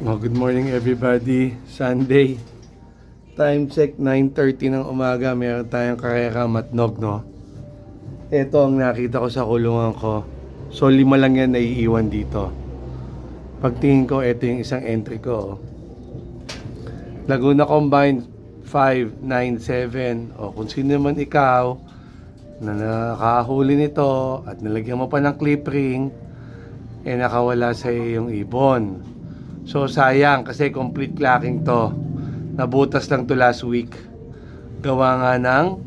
Oh, good morning everybody. Sunday. Time check 9:30 ng umaga. Meron tayong karera matnog, no? Ito ang nakita ko sa kulungan ko. So 5 lang yan naiiwan dito. Pagtingin ko, ito yung isang entry ko. Laguna Combine 597. O kung sino naman ikaw na nakahuli nito at nilagyan mo pa ng clip ring, nakawala sa yung ibon. So sayang kasi complete clacking to. Nabutas lang to last week. Gawa nga ng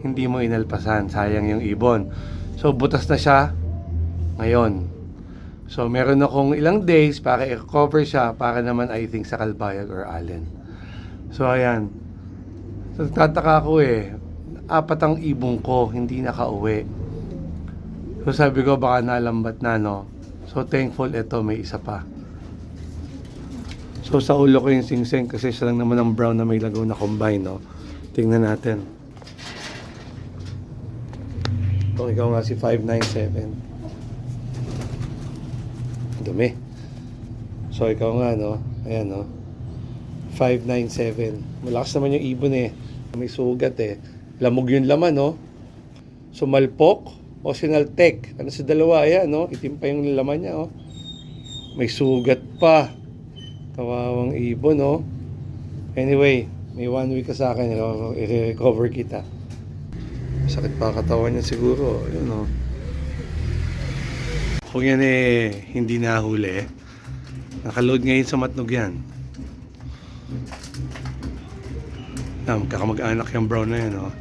hindi mo inalpasan. Sayang yung ibon. So butas na siya ngayon. So meron akong ilang days para i-cover siya para naman I think sa Calbayag or Allen. So ayan. So tataka ko 4 ang ibon ko hindi nakauwi. So sabi ko baka nalambat na, no. So thankful ito may isa pa. So sa ulo ko yung singseng kasi siya lang naman ang brown na may Laguna Combine, no. Tingnan natin. Kung ikaw nga si 597. Dumi. So ikaw nga, no. Ayan, no. 597. Malakas naman yung ibon May sugat Lamog yung laman, no. Sumalpok o sinaltek. Ano sa dalawa? Ayan, no. Itim pa yung laman niya, oh. May sugat pa. Kawawang ibon, no? Anyway, may 1 week ka sa akin, i-recover kita. Sakit pa katawan niya siguro, yun, no? Kung yan hindi nahuli, nakaload ngayon sa matnog yan. Kakamag-anak yung brown na yan, no?